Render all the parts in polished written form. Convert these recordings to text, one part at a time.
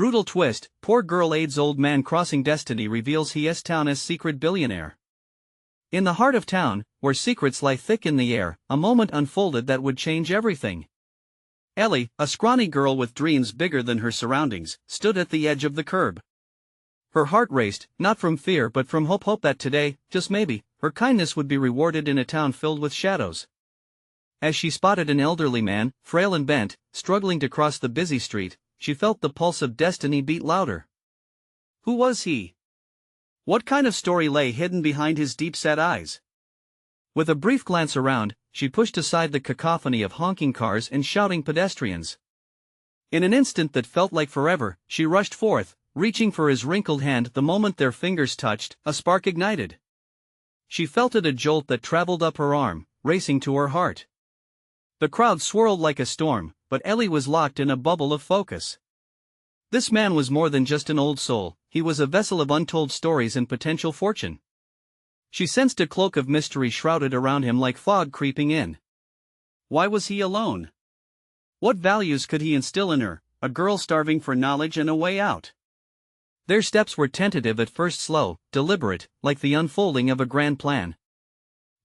Brutal twist, poor girl aids old man crossing destiny reveals he is town as secret billionaire. In the heart of town, where secrets lie thick in the air, a moment unfolded that would change everything. Ellie, a scrawny girl with dreams bigger than her surroundings, stood at the edge of the curb. Her heart raced, not from fear but from hope that today, just maybe, her kindness would be rewarded in a town filled with shadows. As she spotted an elderly man, frail and bent, struggling to cross the busy street, she felt the pulse of destiny beat louder. Who was he? What kind of story lay hidden behind his deep-set eyes? With a brief glance around, she pushed aside the cacophony of honking cars and shouting pedestrians. In an instant that felt like forever, she rushed forth, reaching for his wrinkled hand. The moment their fingers touched, a spark ignited. She felt it, a jolt that traveled up her arm, racing to her heart. The crowd swirled like a storm, but Ellie was locked in a bubble of focus. This man was more than just an old soul, he was a vessel of untold stories and potential fortune. She sensed a cloak of mystery shrouded around him like fog creeping in. Why was he alone? What values could he instill in her, a girl starving for knowledge and a way out? Their steps were tentative at first, slow, deliberate, like the unfolding of a grand plan.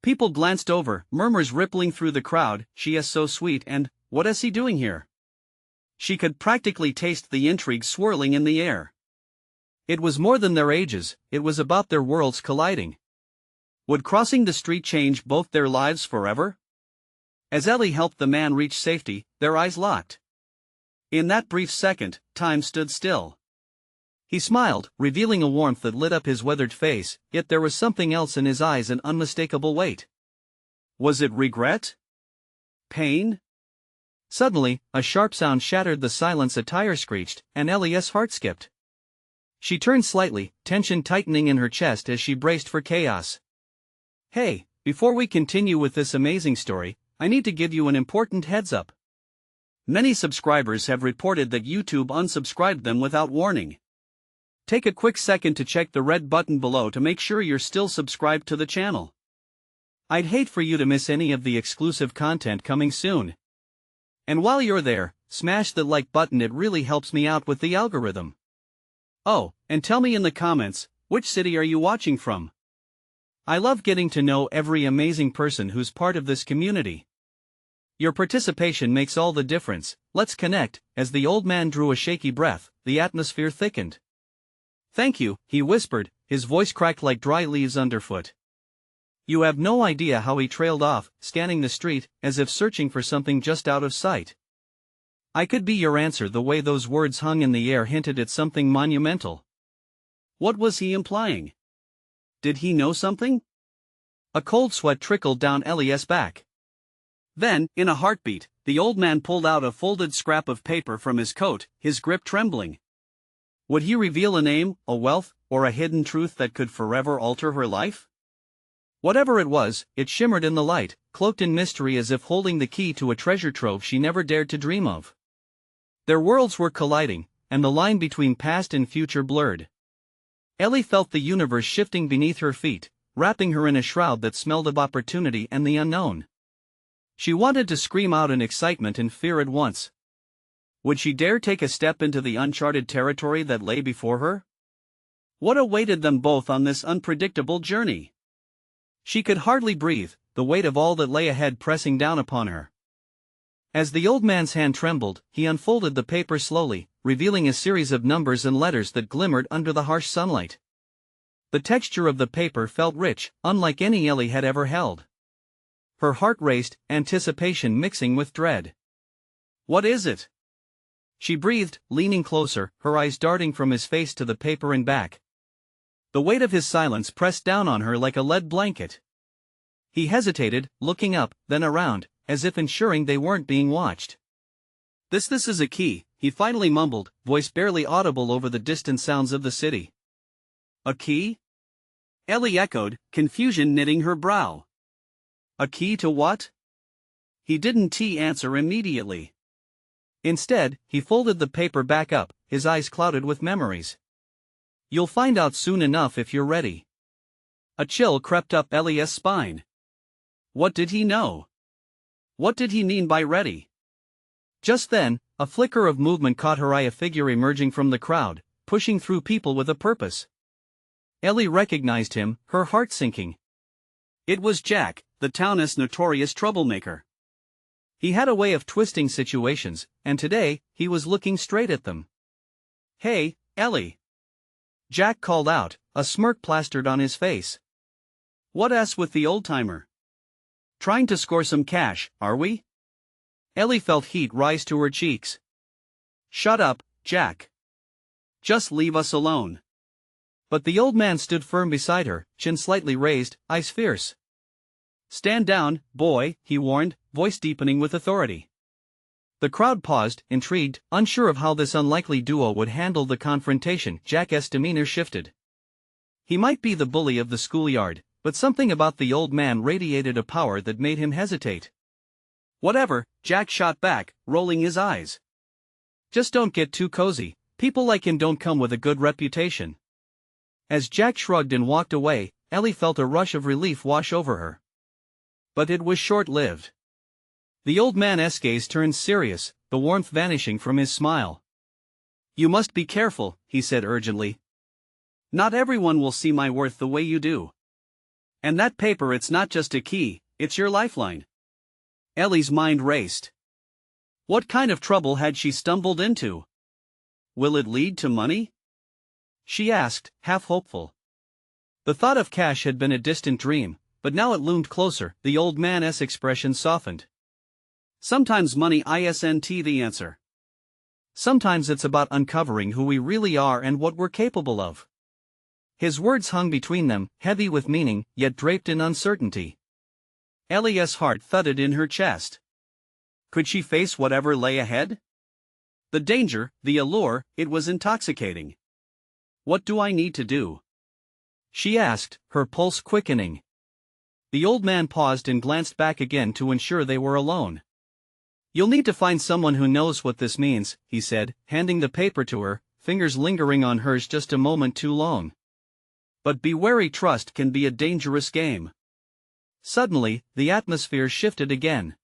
People glanced over, murmurs rippling through the crowd, "She is so sweet," and "What is he doing here?" She could practically taste the intrigue swirling in the air. It was more than their ages, it was about their worlds colliding. Would crossing the street change both their lives forever? As Ellie helped the man reach safety, their eyes locked. In that brief second, time stood still. He smiled, revealing a warmth that lit up his weathered face, yet there was something else in his eyes, an unmistakable weight. Was it regret? Pain? Suddenly, a sharp sound shattered the silence. A tire screeched, and Ellie's heart skipped. She turned slightly, tension tightening in her chest as she braced for chaos. Hey, before we continue with this amazing story, I need to give you an important heads up. Many subscribers have reported that YouTube unsubscribed them without warning. Take a quick second to check the red button below to make sure you're still subscribed to the channel. I'd hate for you to miss any of the exclusive content coming soon. And while you're there, smash the like button, it really helps me out with the algorithm. Oh, and tell me in the comments, which city are you watching from? I love getting to know every amazing person who's part of this community. Your participation makes all the difference. Let's connect. As the old man drew a shaky breath, the atmosphere thickened. Thank you, he whispered, his voice cracked like dry leaves underfoot. You have no idea how he trailed off, scanning the street, as if searching for something just out of sight. I could be your answer. The way those words hung in the air hinted at something monumental. What was he implying? Did he know something? A cold sweat trickled down Ellie's back. Then, in a heartbeat, the old man pulled out a folded scrap of paper from his coat, his grip trembling. Would he reveal a name, a wealth, or a hidden truth that could forever alter her life? Whatever it was, it shimmered in the light, cloaked in mystery, as if holding the key to a treasure trove she never dared to dream of. Their worlds were colliding, and the line between past and future blurred. Ellie felt the universe shifting beneath her feet, wrapping her in a shroud that smelled of opportunity and the unknown. She wanted to scream out in excitement and fear at once. Would she dare take a step into the uncharted territory that lay before her? What awaited them both on this unpredictable journey? She could hardly breathe, the weight of all that lay ahead pressing down upon her. As the old man's hand trembled, he unfolded the paper slowly, revealing a series of numbers and letters that glimmered under the harsh sunlight. The texture of the paper felt rich, unlike any Ellie had ever held. Her heart raced, anticipation mixing with dread. What is it? She breathed, leaning closer, her eyes darting from his face to the paper and back. The weight of his silence pressed down on her like a lead blanket. He hesitated, looking up, then around, as if ensuring they weren't being watched. This is a key, he finally mumbled, voice barely audible over the distant sounds of the city. A key? Ellie echoed, confusion knitting her brow. A key to what? He didn't answer immediately. Instead, he folded the paper back up, his eyes clouded with memories. You'll find out soon enough if you're ready. A chill crept up Ellie's spine. What did he know? What did he mean by ready? Just then, A flicker of movement caught her eye, a figure emerging from the crowd, pushing through people with a purpose. Ellie recognized him, her heart sinking. It was Jack, the town's notorious troublemaker. He had a way of twisting situations, and today, he was looking straight at them. "Hey, Ellie!" Jack called out, a smirk plastered on his face. "What's with the old-timer? Trying to score some cash, are we?" Ellie felt heat rise to her cheeks. "Shut up, Jack. Just leave us alone." But the old man stood firm beside her, chin slightly raised, eyes fierce. "Stand down, boy," he warned, voice deepening with authority. The crowd paused, intrigued, unsure of how this unlikely duo would handle the confrontation. Jack's demeanor shifted. He might be the bully of the schoolyard, but something about the old man radiated a power that made him hesitate. "Whatever," Jack shot back, rolling his eyes. "Just don't get too cozy. People like him don't come with a good reputation." As Jack shrugged and walked away, Ellie felt a rush of relief wash over her. But it was short-lived. The old man's gaze turned serious, the warmth vanishing from his smile. "You must be careful," he said urgently. "Not everyone will see my worth the way you do. And that paper, it's not just a key, it's your lifeline." Ellie's mind raced. What kind of trouble had she stumbled into? "Will it lead to money?" she asked, half hopeful. The thought of cash had been a distant dream, but now it loomed closer. The old man's expression softened. "Sometimes money isn't the answer. Sometimes it's about uncovering who we really are and what we're capable of." His words hung between them, heavy with meaning, yet draped in uncertainty. Ellie's heart thudded in her chest. Could she face whatever lay ahead? The danger, the allure, it was intoxicating. "What do I need to do?" she asked, her pulse quickening. The old man paused and glanced back again to ensure they were alone. "You'll need to find someone who knows what this means," he said, handing the paper to her, fingers lingering on hers just a moment too long. "But be wary, trust can be a dangerous game." Suddenly, the atmosphere shifted again.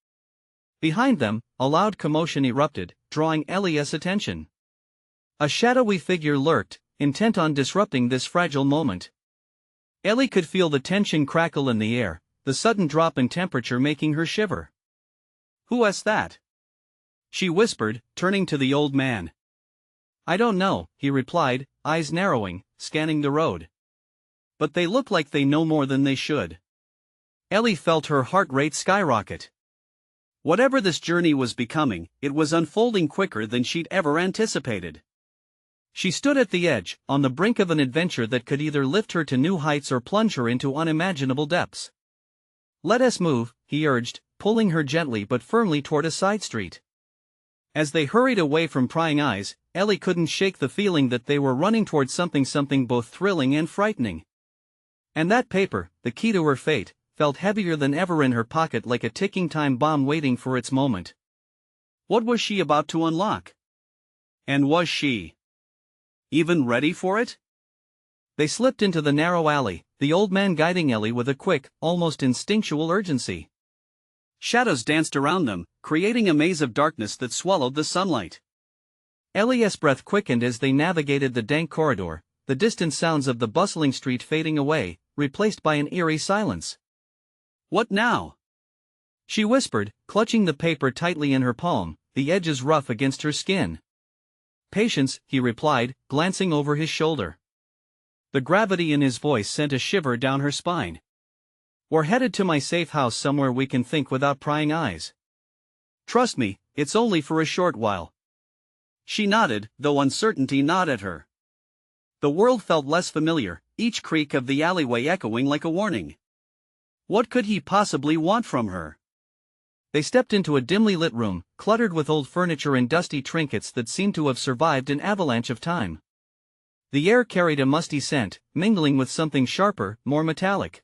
Behind them, a loud commotion erupted, drawing Ellie's attention. A shadowy figure lurked, intent on disrupting this fragile moment. Ellie could feel the tension crackle in the air, the sudden drop in temperature making her shiver. "Who's that?" she whispered, turning to the old man. "I don't know," he replied, eyes narrowing, scanning the road. "But they look like they know more than they should." Ellie felt her heart rate skyrocket. Whatever this journey was becoming, it was unfolding quicker than she'd ever anticipated. She stood at the edge, on the brink of an adventure that could either lift her to new heights or plunge her into unimaginable depths. "Let us move," he urged, pulling her gently but firmly toward a side street. As they hurried away from prying eyes, Ellie couldn't shake the feeling that they were running toward something both thrilling and frightening. And that paper, the key to her fate, felt heavier than ever in her pocket, like a ticking time bomb waiting for its moment. What was she about to unlock? And was she even ready for it? They slipped into the narrow alley, the old man guiding Ellie with a quick, almost instinctual urgency. Shadows danced around them, creating a maze of darkness that swallowed the sunlight. Ellie's breath quickened as they navigated the dank corridor, the distant sounds of the bustling street fading away, replaced by an eerie silence. "What now?" she whispered, clutching the paper tightly in her palm, the edges rough against her skin. "Patience," he replied, glancing over his shoulder. The gravity in his voice sent a shiver down her spine. "We're headed to my safe house, somewhere we can think without prying eyes. Trust me, it's only for a short while." She nodded, though uncertainty gnawed at her. The world felt less familiar, each creak of the alleyway echoing like a warning. What could he possibly want from her? They stepped into a dimly lit room, cluttered with old furniture and dusty trinkets that seemed to have survived an avalanche of time. The air carried a musty scent, mingling with something sharper, more metallic.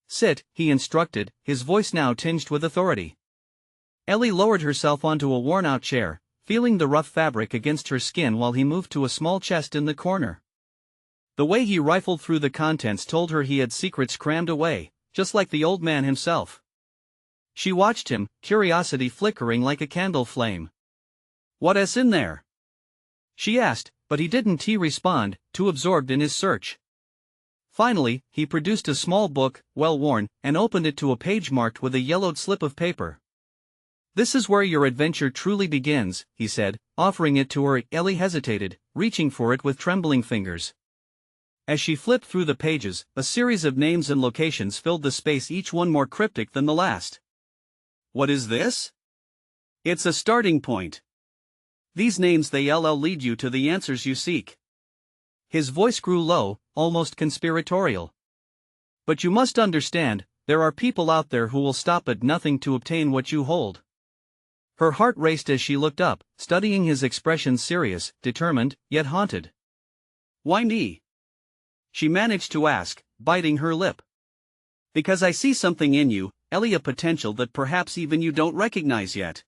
"Sit," he instructed, his voice now tinged with authority. Ellie lowered herself onto a worn-out chair, feeling the rough fabric against her skin while he moved to a small chest in the corner. The way he rifled through the contents told her he had secrets crammed away, just like the old man himself. She watched him, curiosity flickering like a candle flame. What's in there? She asked, but he didn't respond, too absorbed in his search. Finally, he produced a small book, well-worn, and opened it to a page marked with a yellowed slip of paper. This is where your adventure truly begins, he said, offering it to her. Ellie hesitated, reaching for it with trembling fingers. As she flipped through the pages, a series of names and locations filled the space, each one more cryptic than the last. What is this? It's a starting point. These names they'll lead you to the answers you seek. His voice grew low, almost conspiratorial. But you must understand, there are people out there who will stop at nothing to obtain what you hold. Her heart raced as she looked up, studying his expression, serious, determined, yet haunted. Why me? She managed to ask, biting her lip. Because I see something in you, Ellie, a potential that perhaps even you don't recognize yet.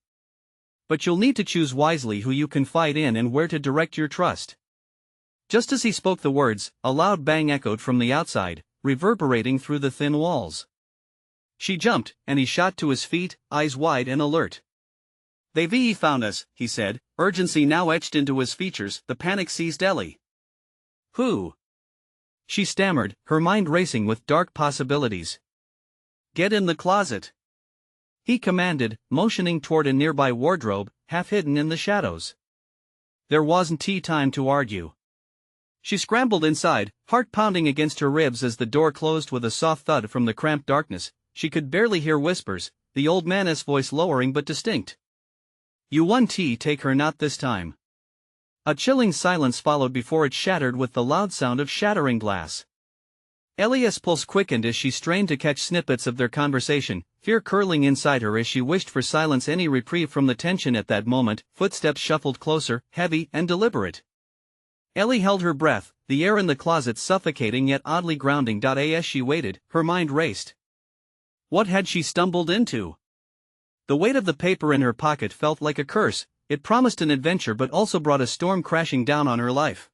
But you'll need to choose wisely who you confide in and where to direct your trust. Just as he spoke the words, a loud bang echoed from the outside, reverberating through the thin walls. She jumped, and he shot to his feet, eyes wide and alert. They've found us, he said, urgency now etched into his features. The panic seized Ellie. Who? She stammered, her mind racing with dark possibilities. Get in the closet, he commanded, motioning toward a nearby wardrobe, half hidden in the shadows. There wasn't time to argue. She scrambled inside, heart pounding against her ribs as the door closed with a soft thud from the cramped darkness. She could barely hear whispers, the old man's voice lowering but distinct. You won. Take her, not this time. A chilling silence followed before it shattered with the loud sound of shattering glass. Ellie's pulse quickened as she strained to catch snippets of their conversation, fear curling inside her as she wished for silence, any reprieve from the tension at that moment. Footsteps shuffled closer, heavy and deliberate. Ellie held her breath, the air in the closet suffocating yet oddly grounding. As she waited, her mind raced. What had she stumbled into? The weight of the paper in her pocket felt like a curse. It promised an adventure but also brought a storm crashing down on her life.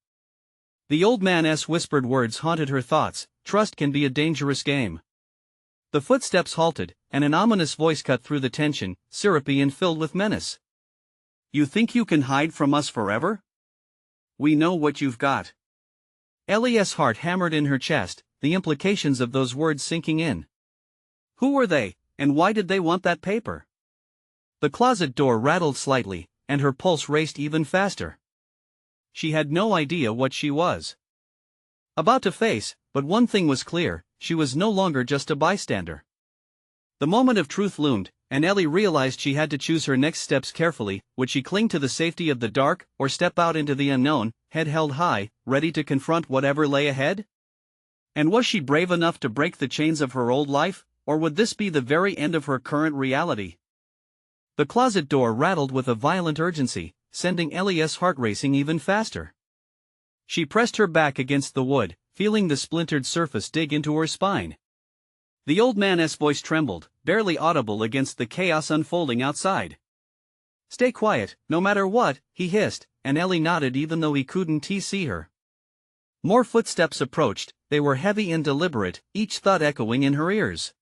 The old man's whispered words haunted her thoughts. Trust can be a dangerous game. The footsteps halted, and an ominous voice cut through the tension, syrupy and filled with menace. You think you can hide from us forever? We know what you've got. Ellie's heart hammered in her chest, the implications of those words sinking in. Who were they, and why did they want that paper? The closet door rattled slightly, and her pulse raced even faster. She had no idea what she was about to face, but one thing was clear, she was no longer just a bystander. The moment of truth loomed, and Ellie realized she had to choose her next steps carefully. Would she cling to the safety of the dark, or step out into the unknown, head held high, ready to confront whatever lay ahead? And was she brave enough to break the chains of her old life, or would this be the very end of her current reality? The closet door rattled with a violent urgency, sending Ellie's heart racing even faster. She pressed her back against the wood, feeling the splintered surface dig into her spine. The old man's voice trembled, barely audible against the chaos unfolding outside. Stay quiet, no matter what, he hissed, and Ellie nodded even though he couldn't see her. More footsteps approached, they were heavy and deliberate, each thud echoing in her ears.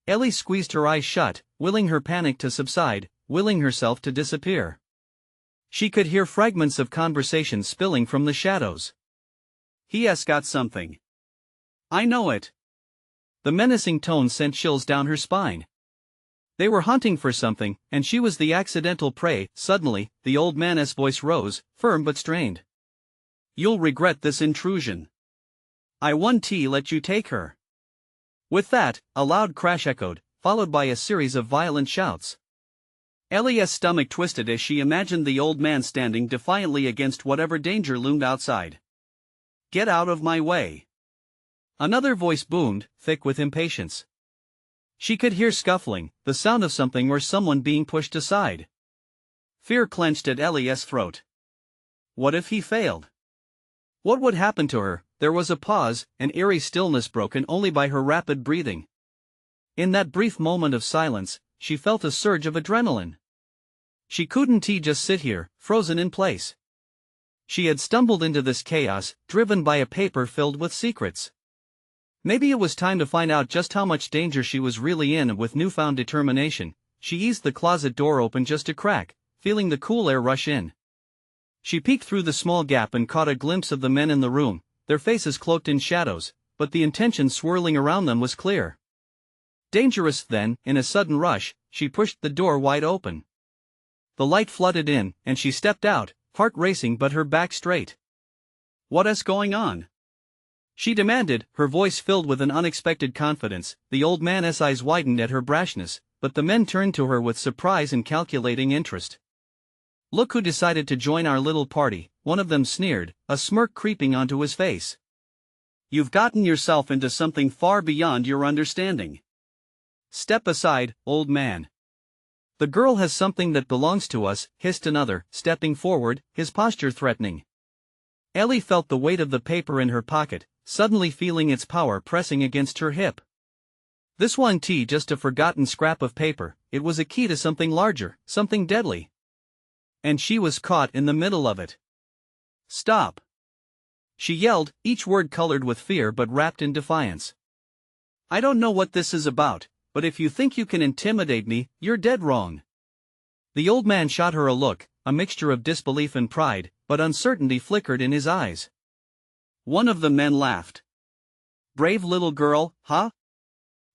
Ellie squeezed her eyes shut, willing her panic to subside, willing herself to disappear. She could hear fragments of conversation spilling from the shadows. He's got something. I know it. The menacing tone sent chills down her spine. They were hunting for something, and she was the accidental prey. Suddenly, the old man's voice rose, firm but strained. You'll regret this intrusion. I won't let you take her. With that, a loud crash echoed, followed by a series of violent shouts. Ellie's stomach twisted as she imagined the old man standing defiantly against whatever danger loomed outside. Get out of my way. Another voice boomed, thick with impatience. She could hear scuffling, the sound of something or someone being pushed aside. Fear clenched at Ellie's throat. What if he failed? What would happen to her? There was a pause, an eerie stillness broken only by her rapid breathing. In that brief moment of silence, she felt a surge of adrenaline. She couldn't just sit here, frozen in place. She had stumbled into this chaos, driven by a paper filled with secrets. Maybe it was time to find out just how much danger she was really in. With newfound determination, she eased the closet door open just a crack, feeling the cool air rush in. She peeked through the small gap and caught a glimpse of the men in the room, their faces cloaked in shadows, but the intention swirling around them was clear. Dangerous. Then, in a sudden rush, she pushed the door wide open. The light flooded in, and she stepped out, heart racing but her back straight. "What's going on?" she demanded, her voice filled with an unexpected confidence. The old man's eyes widened at her brashness, but the men turned to her with surprise and calculating interest. "Look who decided to join our little party," one of them sneered, a smirk creeping onto his face. "You've gotten yourself into something far beyond your understanding. Step aside, old man." "The girl has something that belongs to us," hissed another, stepping forward, his posture threatening. Ellie felt the weight of the paper in her pocket, suddenly feeling its power pressing against her hip. This wasn't just a forgotten scrap of paper, it was a key to something larger, something deadly. And she was caught in the middle of it. "Stop!" she yelled, each word colored with fear but wrapped in defiance. "I don't know what this is about, but if you think you can intimidate me, you're dead wrong." The old man shot her a look, a mixture of disbelief and pride, but uncertainty flickered in his eyes. One of the men laughed. "Brave little girl, huh?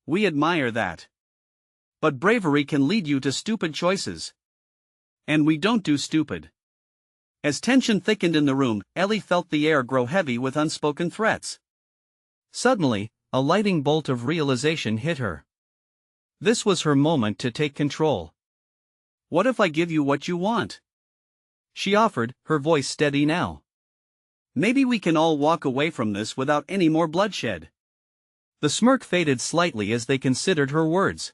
We admire that. But bravery can lead you to stupid choices. And we don't do stupid." As tension thickened in the room, Ellie felt the air grow heavy with unspoken threats. Suddenly, a lightning bolt of realization hit her. This was her moment to take control. "What if I give you what you want?" she offered, her voice steady now. "Maybe we can all walk away from this without any more bloodshed." The smirk faded slightly as they considered her words.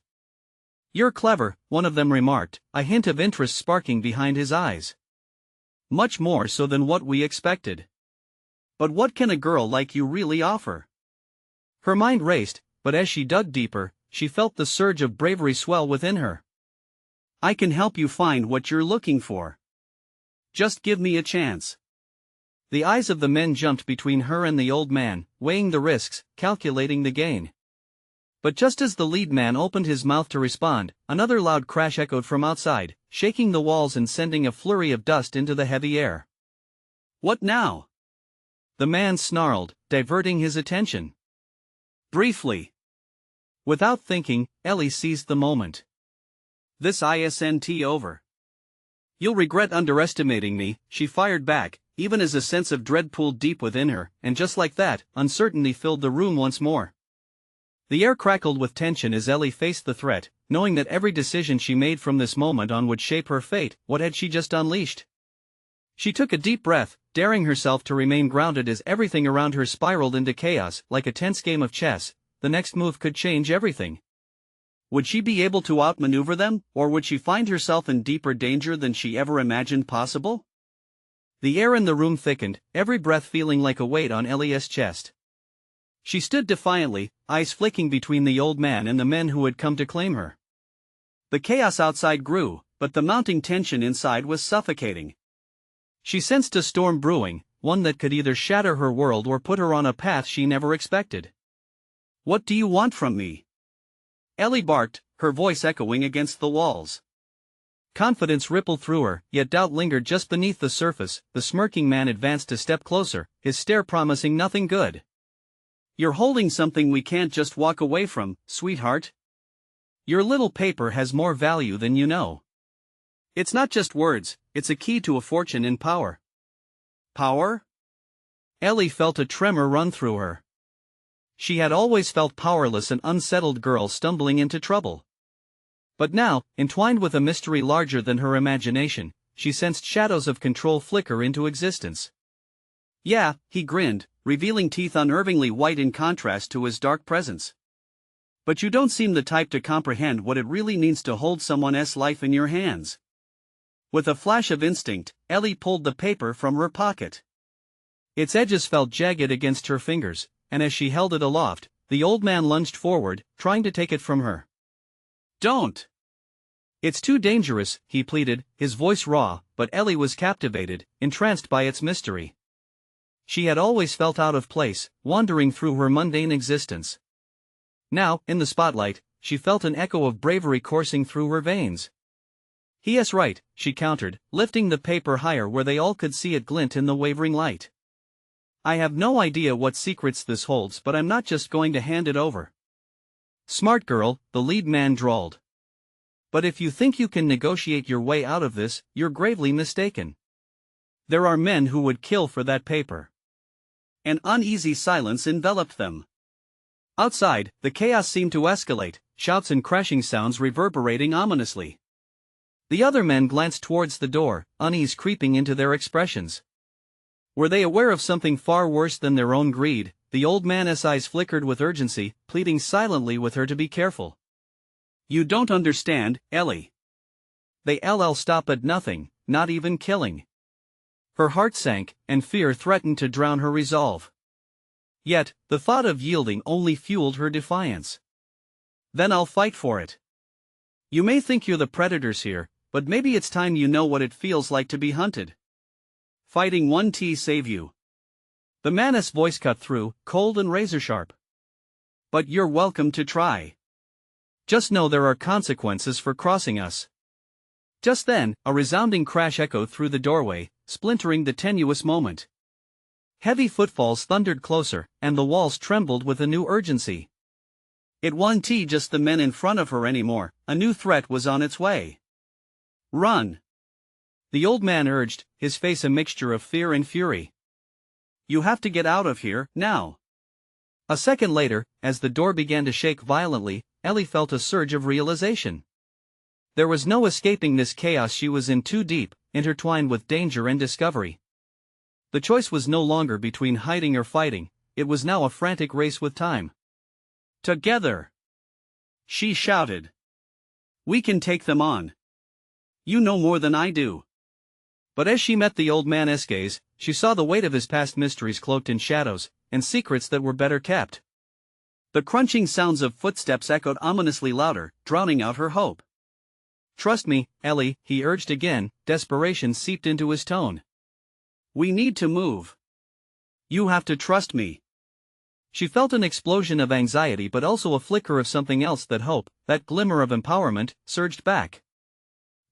"You're clever," one of them remarked, a hint of interest sparking behind his eyes. "Much more so than what we expected. But what can a girl like you really offer?" Her mind raced, but as she dug deeper, she felt the surge of bravery swell within her. "I can help you find what you're looking for. Just give me a chance." The eyes of the men jumped between her and the old man, weighing the risks, calculating the gain. But just as the lead man opened his mouth to respond, another loud crash echoed from outside, shaking the walls and sending a flurry of dust into the heavy air. "What now?" the man snarled, diverting his attention. Briefly. Without thinking, Ellie seized the moment. "This isn't over. You'll regret underestimating me," she fired back, even as a sense of dread pooled deep within her, and just like that, uncertainty filled the room once more. The air crackled with tension as Ellie faced the threat, knowing that every decision she made from this moment on would shape her fate. What had she just unleashed? She took a deep breath, daring herself to remain grounded as everything around her spiraled into chaos. Like a tense game of chess, the next move could change everything. Would she be able to outmaneuver them, or would she find herself in deeper danger than she ever imagined possible? The air in the room thickened, every breath feeling like a weight on Ellie's chest. She stood defiantly, eyes flicking between the old man and the men who had come to claim her. The chaos outside grew, but the mounting tension inside was suffocating. She sensed a storm brewing, one that could either shatter her world or put her on a path she never expected. "What do you want from me?" Ellie barked, her voice echoing against the walls. Confidence rippled through her, yet doubt lingered just beneath the surface. The smirking man advanced a step closer, his stare promising nothing good. "You're holding something we can't just walk away from, sweetheart. Your little paper has more value than you know. It's not just words, it's a key to a fortune and power." "Power?" Ellie felt a tremor run through her. She had always felt powerless, an unsettled girl stumbling into trouble. But now, entwined with a mystery larger than her imagination, she sensed shadows of control flicker into existence. "Yeah," he grinned, revealing teeth unnervingly white in contrast to his dark presence. "But you don't seem the type to comprehend what it really means to hold someone's life in your hands." With a flash of instinct, Ellie pulled the paper from her pocket. Its edges felt jagged against her fingers, and as she held it aloft, the old man lunged forward, trying to take it from her. "Don't! It's too dangerous," he pleaded, his voice raw, but Ellie was captivated, entranced by its mystery. She had always felt out of place, wandering through her mundane existence. Now, in the spotlight, she felt an echo of bravery coursing through her veins. Yes, right, she countered, lifting the paper higher where they all could see it glint in the wavering light. I have no idea what secrets this holds, but I'm not just going to hand it over. Smart girl, the lead man drawled. But if you think you can negotiate your way out of this, you're gravely mistaken. There are men who would kill for that paper. An uneasy silence enveloped them. Outside, the chaos seemed to escalate, shouts and crashing sounds reverberating ominously. The other men glanced towards the door, unease creeping into their expressions. Were they aware of something far worse than their own greed? The old man's eyes flickered with urgency, pleading silently with her to be careful. You don't understand, Ellie. They stop at nothing, not even killing. Her heart sank, and fear threatened to drown her resolve. Yet, the thought of yielding only fueled her defiance. Then I'll fight for it. You may think you're the predators here, but maybe it's time you know what it feels like to be hunted. Fighting won't save you. The man's voice cut through, cold and razor-sharp. But you're welcome to try. Just know there are consequences for crossing us. Just then, a resounding crash echoed through the doorway, splintering the tenuous moment. Heavy footfalls thundered closer, and the walls trembled with a new urgency. It wasn't just the men in front of her anymore, a new threat was on its way. Run! The old man urged, his face a mixture of fear and fury. You have to get out of here, now. A second later, as the door began to shake violently, Ellie felt a surge of realization. There was no escaping this chaos. She was in too deep, intertwined with danger and discovery. The choice was no longer between hiding or fighting, it was now a frantic race with time. Together! She shouted. We can take them on. You know more than I do. But as she met the old man's gaze, she saw the weight of his past mysteries cloaked in shadows, and secrets that were better kept. The crunching sounds of footsteps echoed ominously louder, drowning out her hope. Trust me, Ellie, he urged again, desperation seeped into his tone. We need to move. You have to trust me. She felt an explosion of anxiety but also a flicker of something else, that hope, that glimmer of empowerment, surged back.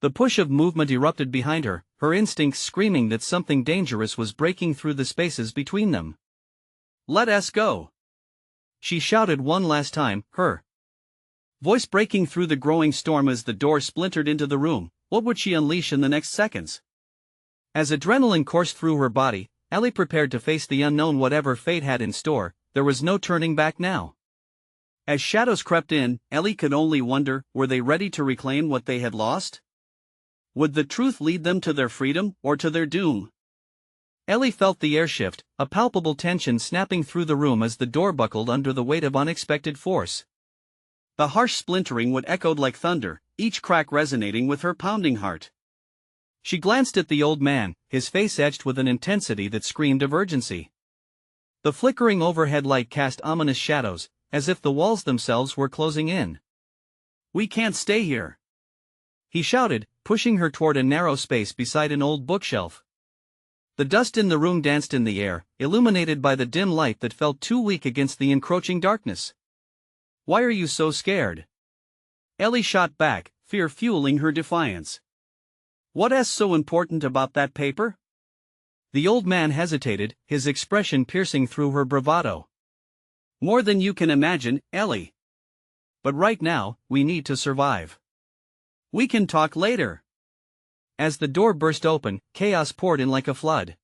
The push of movement erupted behind her, her instincts screaming that something dangerous was breaking through the spaces between them. Let us go! She shouted one last time, her voice breaking through the growing storm as the door splintered into the room. What would she unleash in the next seconds? As adrenaline coursed through her body, Ellie prepared to face the unknown. Whatever fate had in store, there was no turning back now. As shadows crept in, Ellie could only wonder, were they ready to reclaim what they had lost? Would the truth lead them to their freedom, or to their doom? Ellie felt the air shift, a palpable tension snapping through the room as the door buckled under the weight of unexpected force. The harsh splintering would echoed like thunder, each crack resonating with her pounding heart. She glanced at the old man, his face etched with an intensity that screamed of urgency. The flickering overhead light cast ominous shadows, as if the walls themselves were closing in. We can't stay here, he shouted, pushing her toward a narrow space beside an old bookshelf. The dust in the room danced in the air, illuminated by the dim light that felt too weak against the encroaching darkness. Why are you so scared? Ellie shot back, fear fueling her defiance. What's so important about that paper? The old man hesitated, his expression piercing through her bravado. More than you can imagine, Ellie. But right now, we need to survive. We can talk later. As the door burst open, chaos poured in like a flood.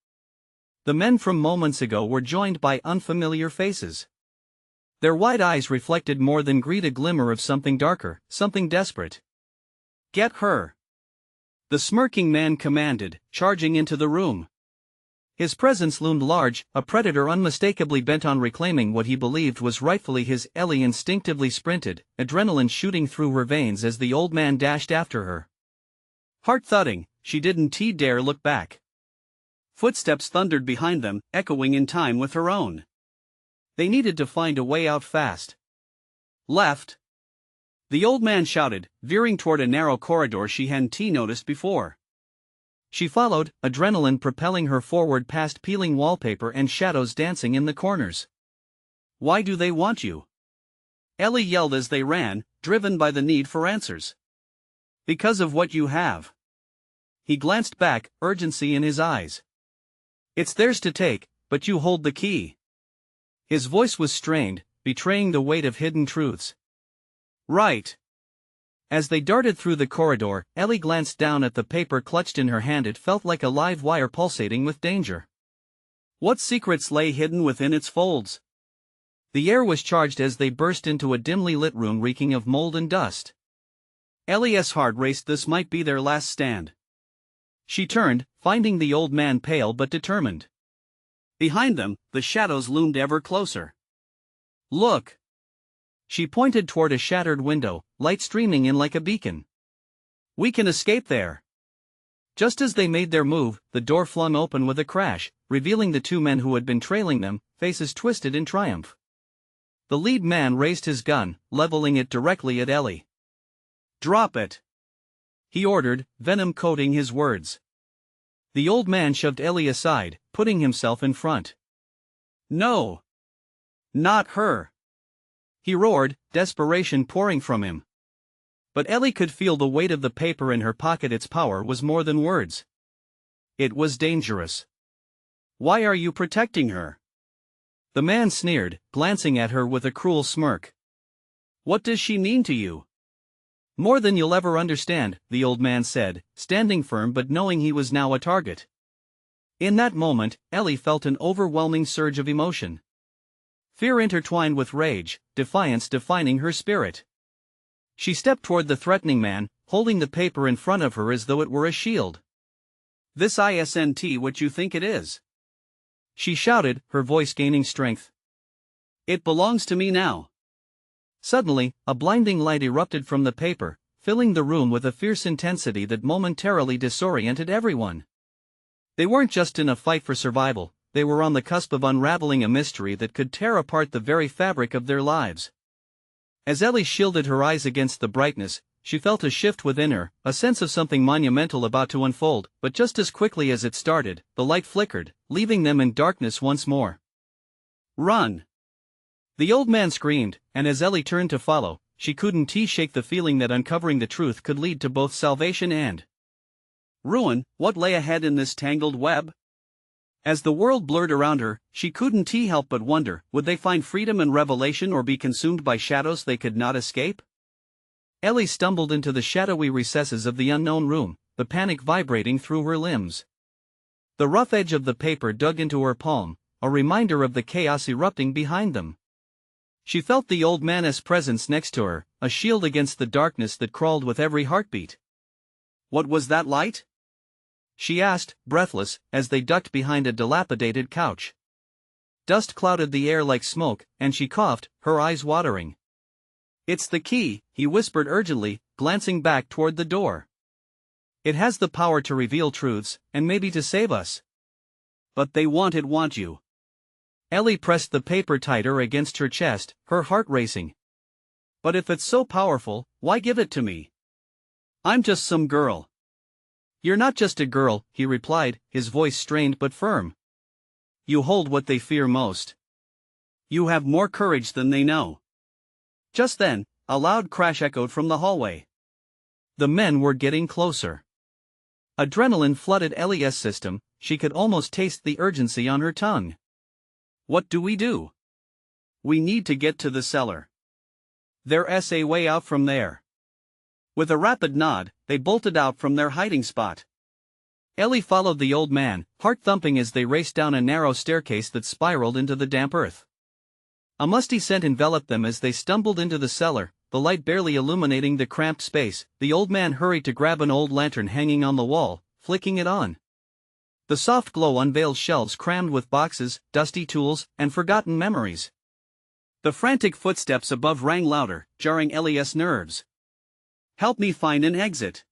The men from moments ago were joined by unfamiliar faces. Their wide eyes reflected more than greed, a glimmer of something darker, something desperate. Get her! The smirking man commanded, charging into the room. His presence loomed large, a predator unmistakably bent on reclaiming what he believed was rightfully his. Ellie instinctively sprinted, adrenaline shooting through her veins as the old man dashed after her. Heart thudding, she didn't dare look back. Footsteps thundered behind them, echoing in time with her own. They needed to find a way out fast. Left! The old man shouted, veering toward a narrow corridor she hadn't noticed before. She followed, adrenaline propelling her forward past peeling wallpaper and shadows dancing in the corners. Why do they want you? Ellie yelled as they ran, driven by the need for answers. Because of what you have. He glanced back, urgency in his eyes. It's theirs to take, but you hold the key. His voice was strained, betraying the weight of hidden truths. Right. As they darted through the corridor, Ellie glanced down at the paper clutched in her hand. It felt like a live wire pulsating with danger. What secrets lay hidden within its folds? The air was charged as they burst into a dimly lit room reeking of mold and dust. Ellie's heart raced. This might be their last stand. She turned, finding the old man pale but determined. Behind them, the shadows loomed ever closer. Look! She pointed toward a shattered window, light streaming in like a beacon. We can escape there. Just as they made their move, the door flung open with a crash, revealing the two men who had been trailing them, faces twisted in triumph. The lead man raised his gun, leveling it directly at Ellie. Drop it! He ordered, venom coating his words. The old man shoved Ellie aside, putting himself in front. No! Not her! He roared, desperation pouring from him. But Ellie could feel the weight of the paper in her pocket. Its power was more than words. It was dangerous. Why are you protecting her? The man sneered, glancing at her with a cruel smirk. What does she mean to you? More than you'll ever understand, the old man said, standing firm but knowing he was now a target. In that moment, Ellie felt an overwhelming surge of emotion. Fear intertwined with rage, defiance defining her spirit. She stepped toward the threatening man, holding the paper in front of her as though it were a shield. This isn't what you think it is. She shouted, her voice gaining strength. It belongs to me now. Suddenly, a blinding light erupted from the paper, filling the room with a fierce intensity that momentarily disoriented everyone. They weren't just in a fight for survival, they were on the cusp of unraveling a mystery that could tear apart the very fabric of their lives. As Ellie shielded her eyes against the brightness, she felt a shift within her, a sense of something monumental about to unfold, but just as quickly as it started, the light flickered, leaving them in darkness once more. Run! The old man screamed, and as Ellie turned to follow, she couldn't shake the feeling that uncovering the truth could lead to both salvation and ruin. What lay ahead in this tangled web? As the world blurred around her, she couldn't help but wonder, would they find freedom and revelation or be consumed by shadows they could not escape? Ellie stumbled into the shadowy recesses of the unknown room, the panic vibrating through her limbs. The rough edge of the paper dug into her palm, a reminder of the chaos erupting behind them. She felt the old man's presence next to her, a shield against the darkness that crawled with every heartbeat. What was that light? She asked, breathless, as they ducked behind a dilapidated couch. Dust clouded the air like smoke, and she coughed, her eyes watering. It's the key, he whispered urgently, glancing back toward the door. It has the power to reveal truths, and maybe to save us. But they want you. Ellie pressed the paper tighter against her chest, her heart racing. But if it's so powerful, why give it to me? I'm just some girl. You're not just a girl, he replied, his voice strained but firm. You hold what they fear most. You have more courage than they know. Just then, a loud crash echoed from the hallway. The men were getting closer. Adrenaline flooded Ellie's system, she could almost taste the urgency on her tongue. What do? We need to get to the cellar. There's a way out from there. With a rapid nod, they bolted out from their hiding spot. Ellie followed the old man, heart thumping as they raced down a narrow staircase that spiraled into the damp earth. A musty scent enveloped them as they stumbled into the cellar, the light barely illuminating the cramped space. The old man hurried to grab an old lantern hanging on the wall, flicking it on. The soft glow unveiled shelves crammed with boxes, dusty tools, and forgotten memories. The frantic footsteps above rang louder, jarring Ellie's nerves. Help me find an exit,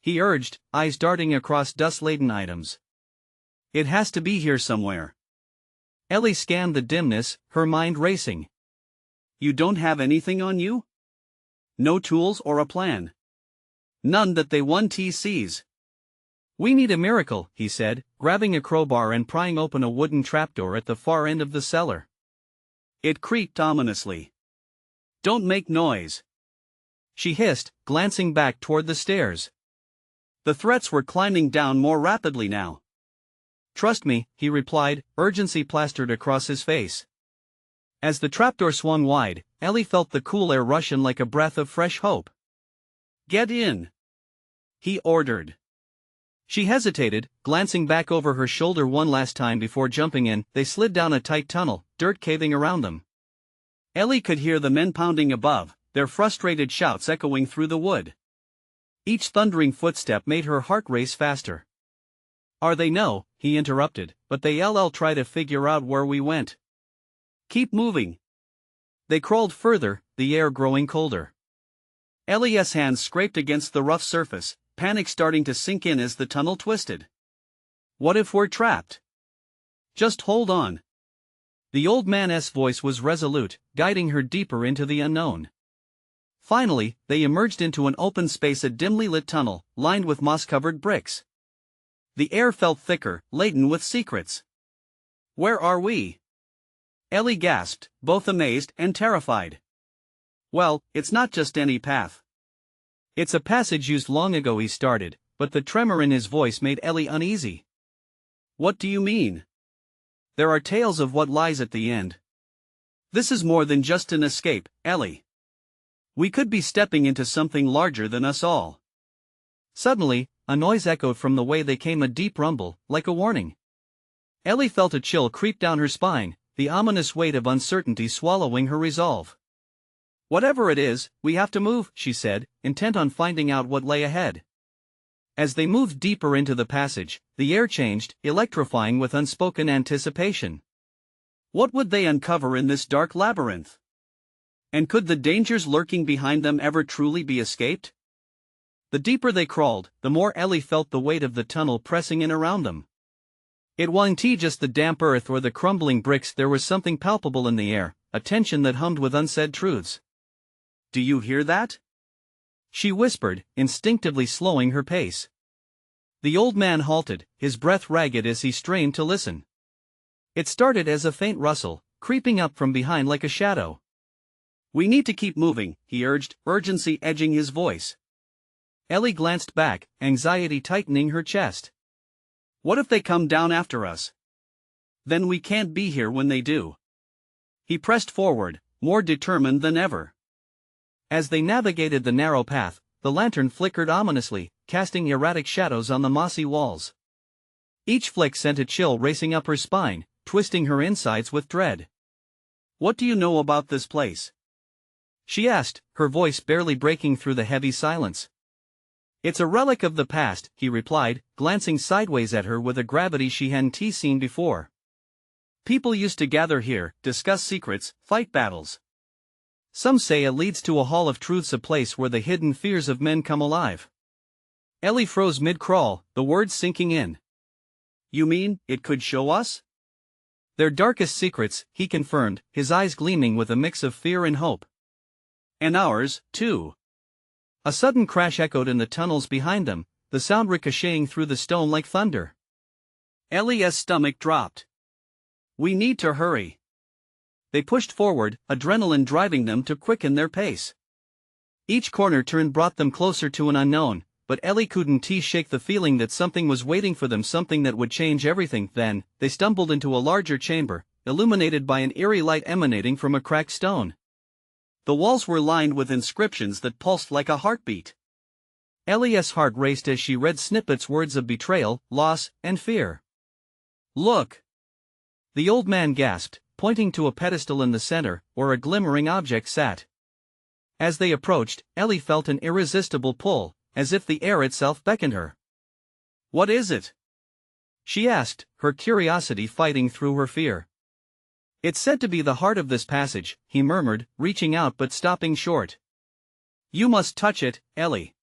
he urged, eyes darting across dust-laden items. It has to be here somewhere. Ellie scanned the dimness, her mind racing. You don't have anything on you? No tools or a plan? None that they want sees. We need a miracle, he said, grabbing a crowbar and prying open a wooden trapdoor at the far end of the cellar. It creaked ominously. Don't make noise, she hissed, glancing back toward the stairs. The threats were climbing down more rapidly now. "Trust me," he replied, urgency plastered across his face. As the trapdoor swung wide, Ellie felt the cool air rush in like a breath of fresh hope. "Get in," he ordered. She hesitated, glancing back over her shoulder one last time before jumping in. They slid down a tight tunnel, dirt caving around them. Ellie could hear the men pounding above, their frustrated shouts echoing through the wood. Each thundering footstep made her heart race faster. "Are they no," he interrupted, "but they'll try to figure out where we went. Keep moving." They crawled further, the air growing colder. Ellie's hands scraped against the rough surface, panic starting to sink in as the tunnel twisted. "What if we're trapped?" "Just hold on." The old man's voice was resolute, guiding her deeper into the unknown. Finally, they emerged into an open space, a dimly lit tunnel, lined with moss-covered bricks. The air felt thicker, laden with secrets. "Where are we?" Ellie gasped, both amazed and terrified. "Well, it's not just any path. It's a passage used long ago," he started, but the tremor in his voice made Ellie uneasy. "What do you mean?" "There are tales of what lies at the end. This is more than just an escape, Ellie. We could be stepping into something larger than us all." Suddenly, a noise echoed from the way they came, a deep rumble, like a warning. Ellie felt a chill creep down her spine, the ominous weight of uncertainty swallowing her resolve. "Whatever it is, we have to move," she said, intent on finding out what lay ahead. As they moved deeper into the passage, the air changed, electrifying with unspoken anticipation. What would they uncover in this dark labyrinth? And could the dangers lurking behind them ever truly be escaped? The deeper they crawled, the more Ellie felt the weight of the tunnel pressing in around them. It wasn't just the damp earth or the crumbling bricks, there was something palpable in the air, a tension that hummed with unsaid truths. "Do you hear that?" she whispered, instinctively slowing her pace. The old man halted, his breath ragged as he strained to listen. It started as a faint rustle, creeping up from behind like a shadow. "We need to keep moving," he urged, urgency edging his voice. Ellie glanced back, anxiety tightening her chest. "What if they come down after us? Then we can't be here when they do." He pressed forward, more determined than ever. As they navigated the narrow path, the lantern flickered ominously, casting erratic shadows on the mossy walls. Each flick sent a chill racing up her spine, twisting her insides with dread. "What do you know about this place?" she asked, her voice barely breaking through the heavy silence. "It's a relic of the past," he replied, glancing sideways at her with a gravity she hadn't seen before. "People used to gather here, discuss secrets, fight battles. Some say it leads to a hall of truths, a place where the hidden fears of men come alive." Ellie froze mid-crawl, the words sinking in. "You mean, it could show us?" "Their darkest secrets," he confirmed, his eyes gleaming with a mix of fear and hope. "And ours, too." A sudden crash echoed in the tunnels behind them, the sound ricocheting through the stone like thunder. Ellie's stomach dropped. "We need to hurry." They pushed forward, adrenaline driving them to quicken their pace. Each corner turn brought them closer to an unknown, but Ellie couldn't shake the feeling that something was waiting for them, something that would change everything. Then, they stumbled into a larger chamber, illuminated by an eerie light emanating from a cracked stone. The walls were lined with inscriptions that pulsed like a heartbeat. Ellie's heart raced as she read snippets, words of betrayal, loss, and fear. "Look!" the old man gasped, pointing to a pedestal in the center, where a glimmering object sat. As they approached, Ellie felt an irresistible pull, as if the air itself beckoned her. "What is it?" she asked, her curiosity fighting through her fear. "It's said to be the heart of this passage," he murmured, reaching out but stopping short. "You must touch it, Ellie.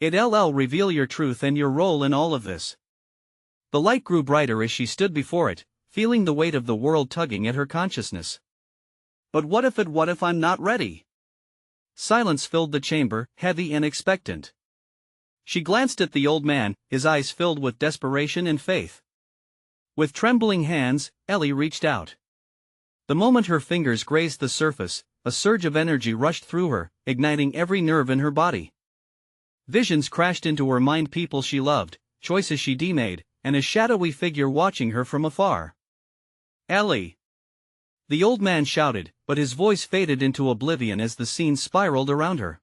It'll reveal your truth and your role in all of this." The light grew brighter as she stood before it, feeling the weight of the world tugging at her consciousness. "But what if I'm not ready?" Silence filled the chamber, heavy and expectant. She glanced at the old man, his eyes filled with desperation and faith. With trembling hands, Ellie reached out. The moment her fingers grazed the surface, a surge of energy rushed through her, igniting every nerve in her body. Visions crashed into her mind, people she loved, choices she made, and a shadowy figure watching her from afar. "Ellie!" The old man shouted, but his voice faded into oblivion as the scene spiraled around her.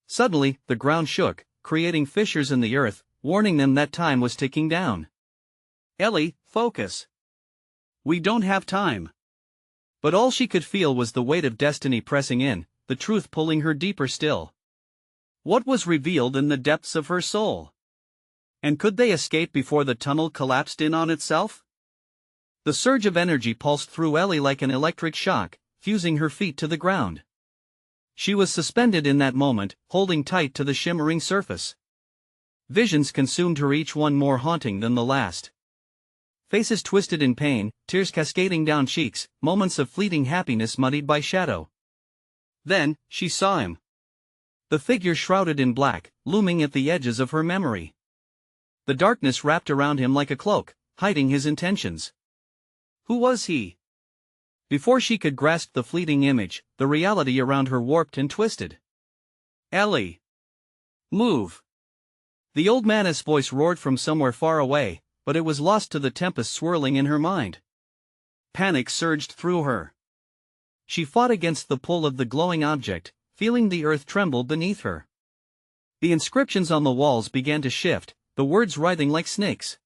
Suddenly, the ground shook, creating fissures in the earth, warning them that time was ticking down. "Ellie, focus. We don't have time." But all she could feel was the weight of destiny pressing in, the truth pulling her deeper still. What was revealed in the depths of her soul? And could they escape before the tunnel collapsed in on itself? The surge of energy pulsed through Ellie like an electric shock, fusing her feet to the ground. She was suspended in that moment, holding tight to the shimmering surface. Visions consumed her, each one more haunting than the last. Faces twisted in pain, tears cascading down cheeks, moments of fleeting happiness muddied by shadow. Then, she saw him. The figure shrouded in black, looming at the edges of her memory. The darkness wrapped around him like a cloak, hiding his intentions. Who was he? Before she could grasp the fleeting image, the reality around her warped and twisted. "Ellie! Move!" The old man's voice roared from somewhere far away, but it was lost to the tempest swirling in her mind. Panic surged through her. She fought against the pull of the glowing object, feeling the earth tremble beneath her. The inscriptions on the walls began to shift, the words writhing like snakes.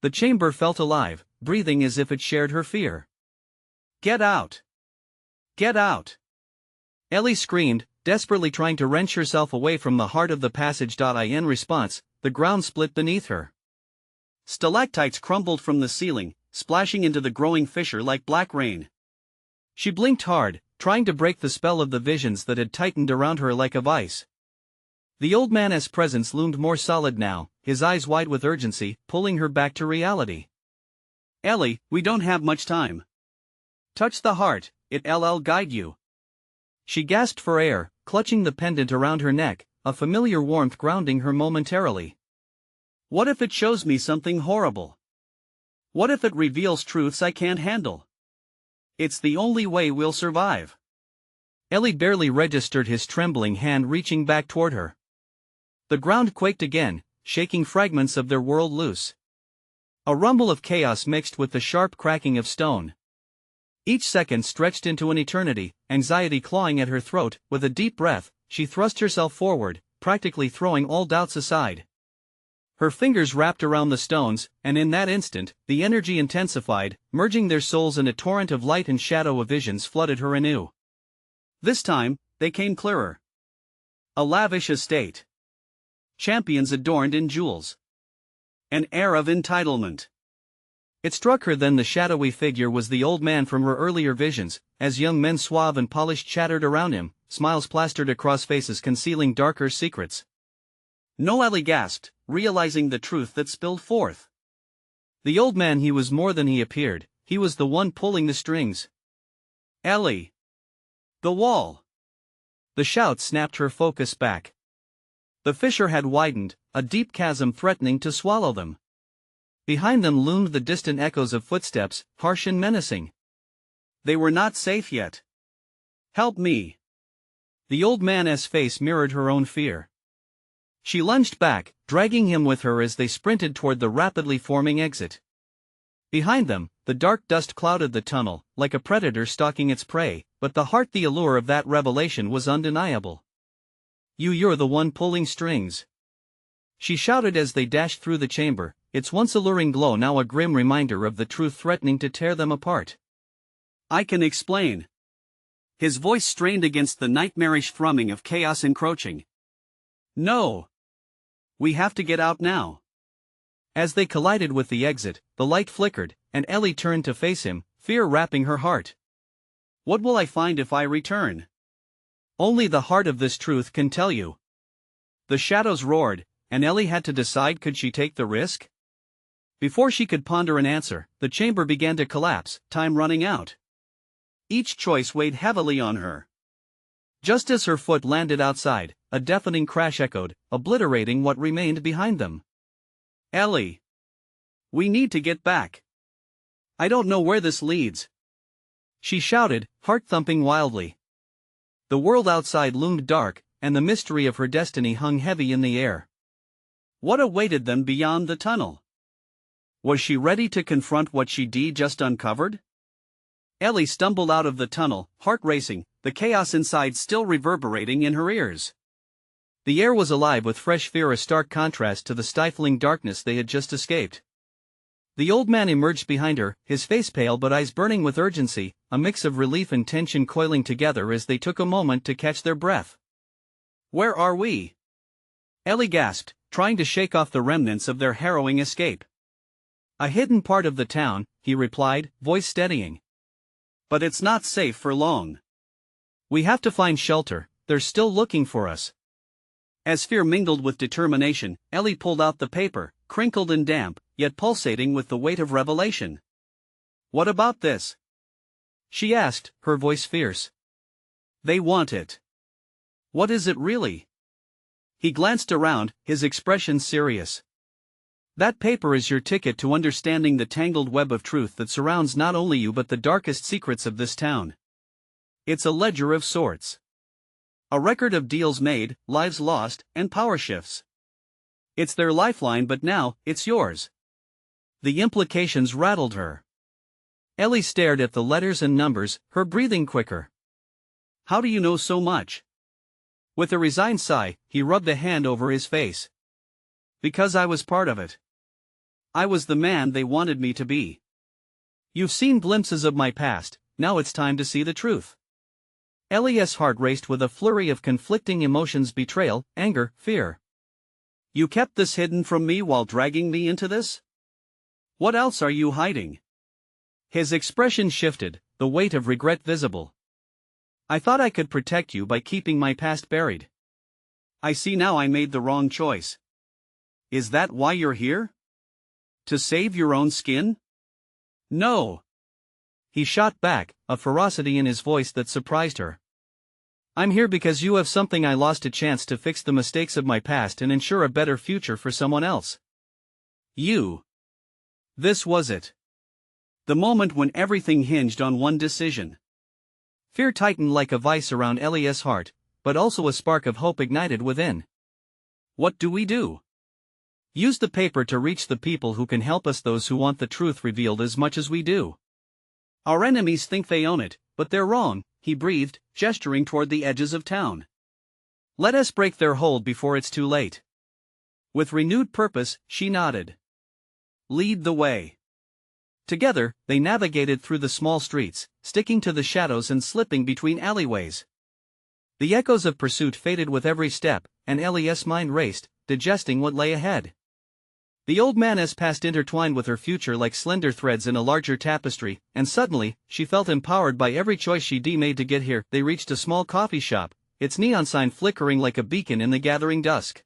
The chamber felt alive, breathing as if it shared her fear. "Get out! Get out!" Ellie screamed, desperately trying to wrench herself away from the heart of the passage. In response, the ground split beneath her. Stalactites crumbled from the ceiling, splashing into the growing fissure like black rain. She blinked hard, trying to break the spell of the visions that had tightened around her like a vice. The old man's presence loomed more solid now, his eyes wide with urgency, pulling her back to reality. "Ellie, we don't have much time. Touch the heart, it'll guide you." She gasped for air, clutching the pendant around her neck, a familiar warmth grounding her momentarily. What if it shows me something horrible? What if it reveals truths I can't handle? It's the only way we'll survive. Ellie barely registered his trembling hand reaching back toward her. The ground quaked again, shaking fragments of their world loose. A rumble of chaos mixed with the sharp cracking of stone. Each second stretched into an eternity, anxiety clawing at her throat. With a deep breath, she thrust herself forward, practically throwing all doubts aside. Her fingers wrapped around the stones, and in that instant, the energy intensified, merging their souls in a torrent of light and shadow. Of visions flooded her anew. This time, they came clearer. A lavish estate. Champions adorned in jewels. An air of entitlement. It struck her then the shadowy figure was the old man from her earlier visions, as young men suave and polished chattered around him, smiles plastered across faces concealing darker secrets. "No," Ellie gasped, realizing the truth that spilled forth. The old man, he was more than he appeared, he was the one pulling the strings. "Ellie! The wall!" The shout snapped her focus back. The fissure had widened, a deep chasm threatening to swallow them. Behind them loomed the distant echoes of footsteps, harsh and menacing. They were not safe yet. "Help me!" The old man's face mirrored her own fear. She lunged back, dragging him with her as they sprinted toward the rapidly forming exit. Behind them, the dark dust clouded the tunnel, like a predator stalking its prey, but the allure of that revelation was undeniable. You're the one pulling strings," she shouted as they dashed through the chamber, its once alluring glow now a grim reminder of the truth threatening to tear them apart. "I can explain." His voice strained against the nightmarish thrumming of chaos encroaching. "No. We have to get out now." As they collided with the exit, the light flickered, and Ellie turned to face him, fear wrapping her heart. "What will I find if I return?" "Only the heart of this truth can tell you." The shadows roared, and Ellie had to decide, could she take the risk? Before she could ponder an answer, the chamber began to collapse, time running out. Each choice weighed heavily on her. Just as her foot landed outside, a deafening crash echoed, obliterating what remained behind them. "Ellie! We need to get back. I don't know where this leads," she shouted, heart thumping wildly. The world outside loomed dark, and the mystery of her destiny hung heavy in the air. What awaited them beyond the tunnel? Was she ready to confront what she'd just uncovered? Ellie stumbled out of the tunnel, heart racing, the chaos inside still reverberating in her ears. The air was alive with fresh fear, a stark contrast to the stifling darkness they had just escaped. The old man emerged behind her, his face pale but eyes burning with urgency, a mix of relief and tension coiling together as they took a moment to catch their breath. "Where are we?" Ellie gasped, trying to shake off the remnants of their harrowing escape. "A hidden part of the town," he replied, voice steadying. "But it's not safe for long. We have to find shelter, they're still looking for us." As fear mingled with determination, Ellie pulled out the paper, crinkled and damp, yet pulsating with the weight of revelation. "What about this?" she asked, her voice fierce. "They want it." "What is it really?" He glanced around, his expression serious. "That paper is your ticket to understanding the tangled web of truth that surrounds not only you but the darkest secrets of this town. It's a ledger of sorts. A record of deals made, lives lost, and power shifts. It's their lifeline, but now, it's yours." The implications rattled her. Ellie stared at the letters and numbers, her breathing quicker. "How do you know so much?" With a resigned sigh, he rubbed a hand over his face. "Because I was part of it. I was the man they wanted me to be. You've seen glimpses of my past, now it's time to see the truth." Ellie's heart raced with a flurry of conflicting emotions: betrayal, anger, fear. "You kept this hidden from me while dragging me into this? What else are you hiding?" His expression shifted, the weight of regret visible. "I thought I could protect you by keeping my past buried. I see now I made the wrong choice. Is that why you're here? To save your own skin?" "No." He shot back, a ferocity in his voice that surprised her. "I'm here because you have something I lost, a chance to fix the mistakes of my past and ensure a better future for someone else. You." This was it. The moment when everything hinged on one decision. Fear tightened like a vice around Ellie's heart, but also a spark of hope ignited within. "What do we do?" "Use the paper to reach the people who can help us, those who want the truth revealed as much as we do. Our enemies think they own it, but they're wrong," he breathed, gesturing toward the edges of town. "Let us break their hold before it's too late." With renewed purpose, she nodded. "Lead the way." Together, they navigated through the small streets, sticking to the shadows and slipping between alleyways. The echoes of pursuit faded with every step, and Ellie's mind raced, digesting what lay ahead. The old man's past intertwined with her future like slender threads in a larger tapestry, and suddenly, she felt empowered by every choice she'd made to get here. They reached a small coffee shop, its neon sign flickering like a beacon in the gathering dusk.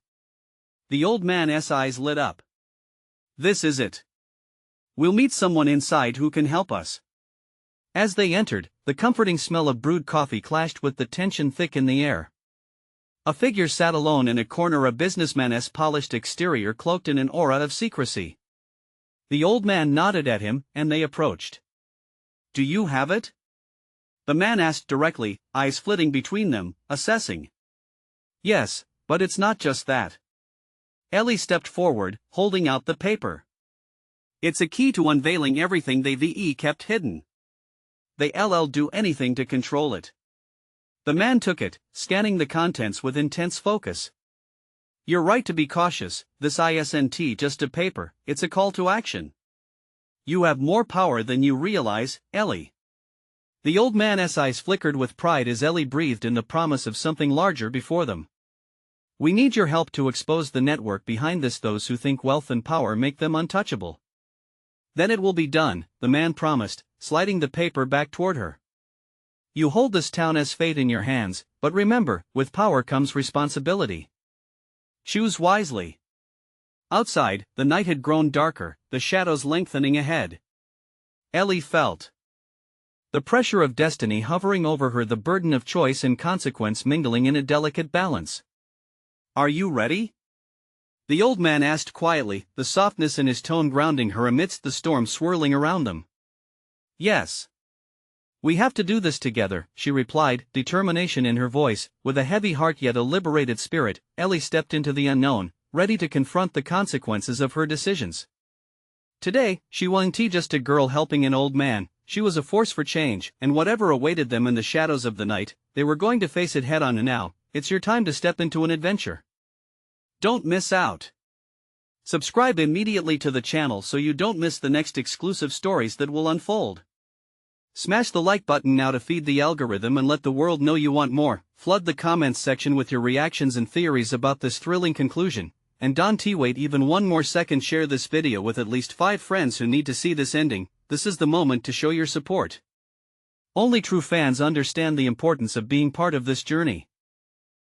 The old man's eyes lit up. "This is it. We'll meet someone inside who can help us." As they entered, the comforting smell of brewed coffee clashed with the tension thick in the air. A figure sat alone in a corner, a businessman's polished exterior cloaked in an aura of secrecy. The old man nodded at him, and they approached. "Do you have it?" the man asked directly, eyes flitting between them, assessing. "Yes, but it's not just that." Ellie stepped forward, holding out the paper. "It's a key to unveiling everything they've kept hidden. They'll do anything to control it." The man took it, scanning the contents with intense focus. "You're right to be cautious, this isn't just a paper, it's a call to action. You have more power than you realize, Ellie." The old man's eyes flickered with pride as Ellie breathed in the promise of something larger before them. "We need your help to expose the network behind this, those who think wealth and power make them untouchable." "Then it will be done," the man promised, sliding the paper back toward her. "You hold this town's fate in your hands, but remember, with power comes responsibility. Choose wisely." Outside, the night had grown darker, the shadows lengthening ahead. Ellie felt the pressure of destiny hovering over her, the burden of choice and consequence mingling in a delicate balance. "Are you ready?" the old man asked quietly, the softness in his tone grounding her amidst the storm swirling around them. "Yes." We have to do this together, she replied, determination in her voice. With a heavy heart yet a liberated spirit, Ellie stepped into the unknown, ready to confront the consequences of her decisions. Today, she wasn't just a girl helping an old man, she was a force for change, and whatever awaited them in the shadows of the night, they were going to face it head on. And now, it's your time to step into an adventure. Don't miss out. Subscribe immediately to the channel so you don't miss the next exclusive stories that will unfold. Smash the like button now to feed the algorithm and let the world know you want more. Flood the comments section with your reactions and theories about this thrilling conclusion. And don't wait even one more second, share this video with at least 5 friends who need to see this ending. This is the moment to show your support. Only true fans understand the importance of being part of this journey.